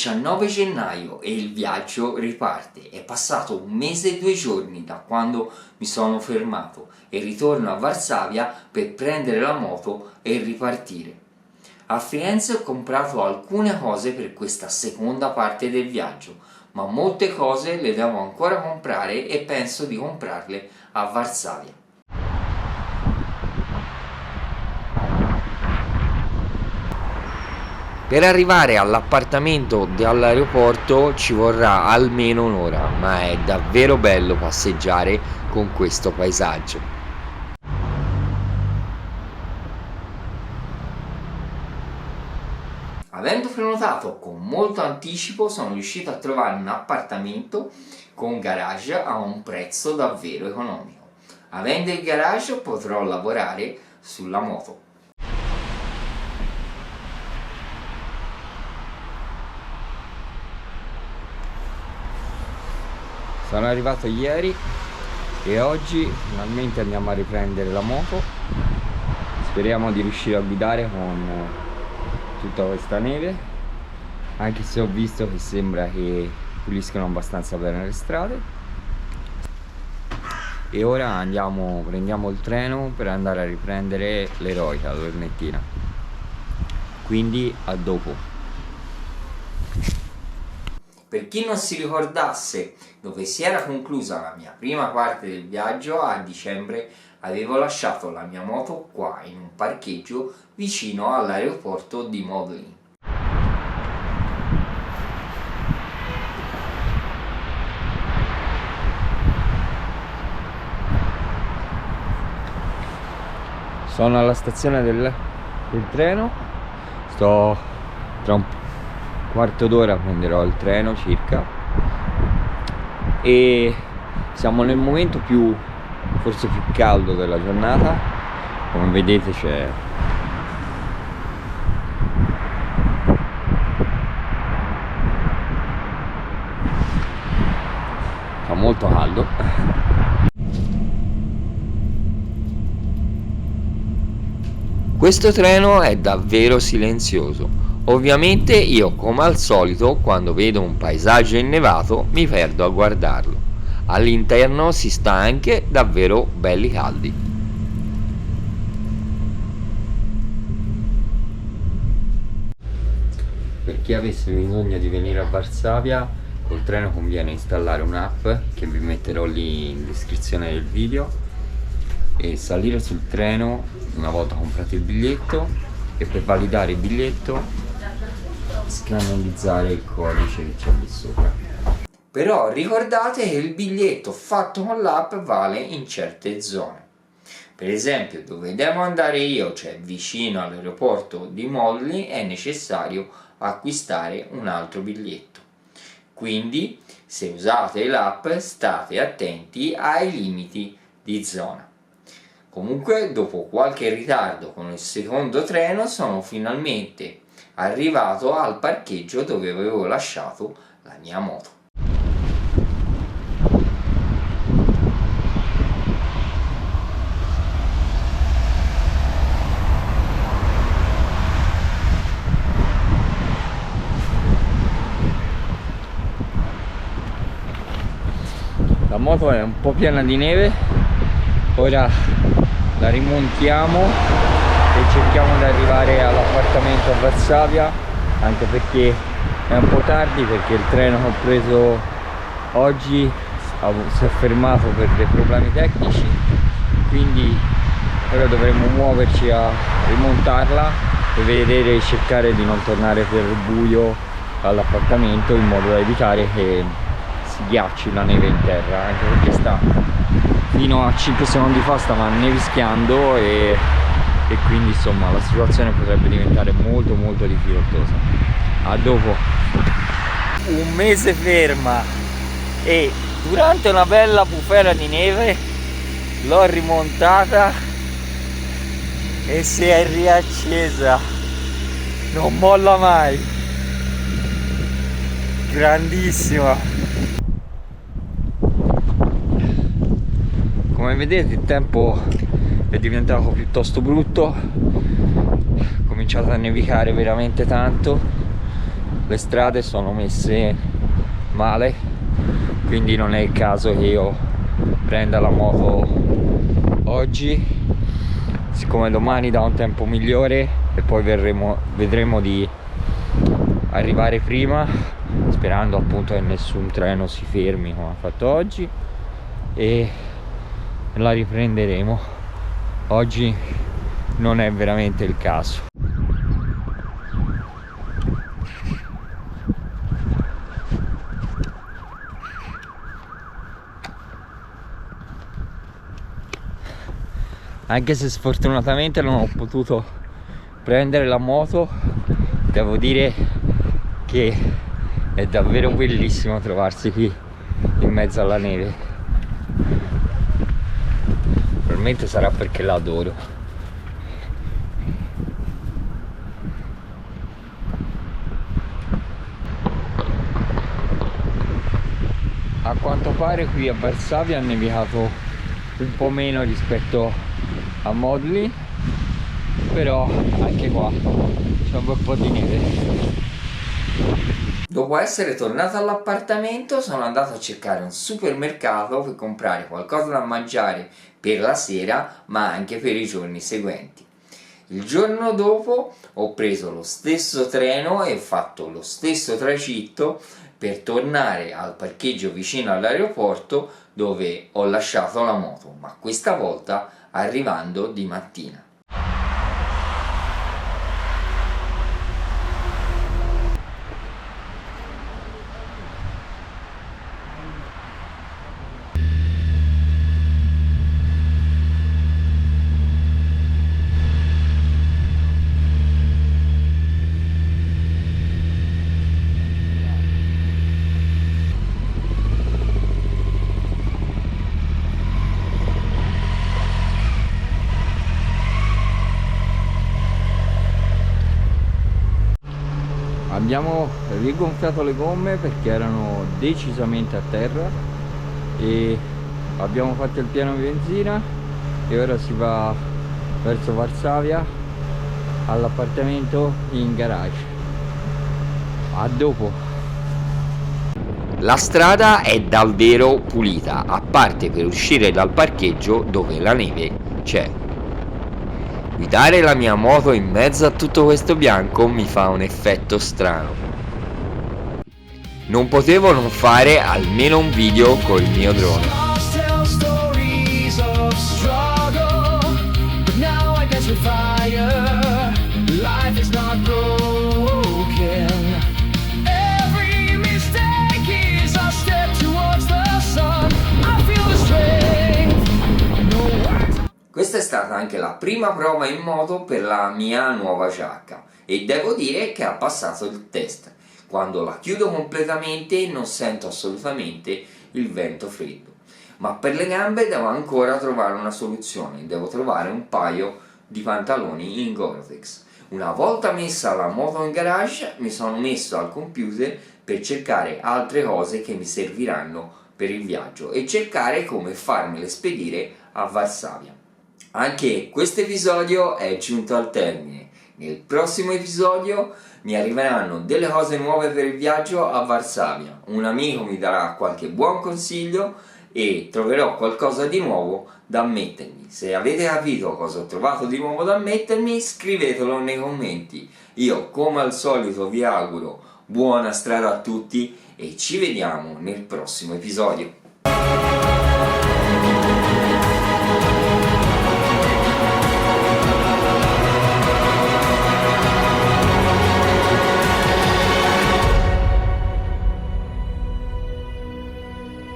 19 gennaio e il viaggio riparte. È passato 1 mese e 2 giorni da quando mi sono fermato e ritorno a Varsavia per prendere la moto e ripartire. A Firenze ho comprato alcune cose per questa seconda parte del viaggio, ma molte cose le devo ancora comprare e penso di comprarle a Varsavia. Per arrivare all'appartamento dell'aeroporto ci vorrà almeno un'ora, ma è davvero bello passeggiare con questo paesaggio. Avendo prenotato con molto anticipo sono riuscito a trovare un appartamento con garage a un prezzo davvero economico. Avendo il garage potrò lavorare sulla moto. Sono arrivato ieri e oggi finalmente andiamo a riprendere la moto. Speriamo di riuscire a guidare con tutta questa neve, anche se ho visto che sembra che puliscono abbastanza bene le strade. E ora prendiamo il treno per andare a riprendere l'Eroica, Lornettina. Quindi a dopo. Per chi non si ricordasse dove si era conclusa la mia prima parte del viaggio, a dicembre avevo lasciato la mia moto qua in un parcheggio vicino all'aeroporto di Modlin. Sono alla stazione del treno, tra un quarto d'ora prenderò il treno circa e siamo nel momento forse più caldo della giornata. Come vedete fa molto caldo. Questo treno è davvero silenzioso. Ovviamente io, come al solito, quando vedo un paesaggio innevato mi perdo a guardarlo. All'interno si sta anche davvero belli caldi. Per chi avesse bisogno di venire a Varsavia, col treno conviene installare un'app che vi metterò lì in descrizione del video e salire sul treno una volta comprato il biglietto, e per validare il biglietto scannerizzare il codice che c'è lì sopra. Però ricordate che il biglietto fatto con l'app vale in certe zone. Per esempio, dove devo andare io, cioè vicino all'aeroporto di Modlin, è necessario acquistare un altro biglietto. Quindi, se usate l'app, state attenti ai limiti di zona. Comunque, dopo qualche ritardo con il secondo treno, sono finalmente arrivato al parcheggio dove avevo lasciato la mia moto. La moto è un po' piena di neve, ora la rimontiamo e cerchiamo di arrivare all'appartamento a Varsavia, anche perché è un po' tardi, perché il treno che ho preso oggi si è fermato per dei problemi tecnici, quindi ora dovremo muoverci a rimontarla e vedere e cercare di non tornare per il buio all'appartamento, in modo da evitare che si ghiacci la neve in terra, anche perché fino a 5 secondi fa stava nevischiando e quindi insomma la situazione potrebbe diventare molto difficoltosa. A dopo. 1 mese ferma e durante una bella bufera di neve l'ho rimontata e si è riaccesa, non molla mai, grandissima. Come vedete il tempo è diventato piuttosto brutto, è cominciato a nevicare veramente tanto le strade sono messe male, quindi non è il caso che io prenda la moto oggi, siccome domani dà un tempo migliore e poi vedremo di arrivare prima, sperando appunto che nessun treno si fermi come ha fatto oggi, e la riprenderemo. Oggi non è veramente il caso. Anche se sfortunatamente non ho potuto prendere la moto, devo dire che è davvero bellissimo trovarsi qui in mezzo alla neve. Probabilmente sarà perché l'adoro. A quanto pare qui a Varsavia ha nevicato un po' meno rispetto a Modlin, però anche qua c'è un bel po' di neve. Dopo essere tornato all'appartamento sono andato a cercare un supermercato per comprare qualcosa da mangiare per la sera, ma anche per i giorni seguenti. Il giorno dopo ho preso lo stesso treno e fatto lo stesso tragitto per tornare al parcheggio vicino all'aeroporto dove ho lasciato la moto, ma questa volta arrivando di mattina. Abbiamo rigonfiato le gomme perché erano decisamente a terra e abbiamo fatto il pieno di benzina e ora si va verso Varsavia all'appartamento in garage. A dopo. La strada è davvero pulita, a parte per uscire dal parcheggio dove la neve c'è. Guidare la mia moto in mezzo a tutto questo bianco mi fa un effetto strano. Non potevo non fare almeno un video col mio drone. Questa è stata anche la prima prova in moto per la mia nuova giacca e devo dire che ha passato il test. Quando la chiudo completamente non sento assolutamente il vento freddo, ma per le gambe devo ancora trovare una soluzione, devo trovare un paio di pantaloni in Gore-Tex. Una volta messa la moto in garage mi sono messo al computer per cercare altre cose che mi serviranno per il viaggio e cercare come farmele spedire a Varsavia. Anche questo episodio è giunto al termine. Nel prossimo episodio mi arriveranno delle cose nuove per il viaggio a Varsavia. Un amico mi darà qualche buon consiglio e troverò qualcosa di nuovo da mettermi. Se avete capito cosa ho trovato di nuovo da mettermi, scrivetelo nei commenti. Io come al solito vi auguro buona strada a tutti e ci vediamo nel prossimo episodio.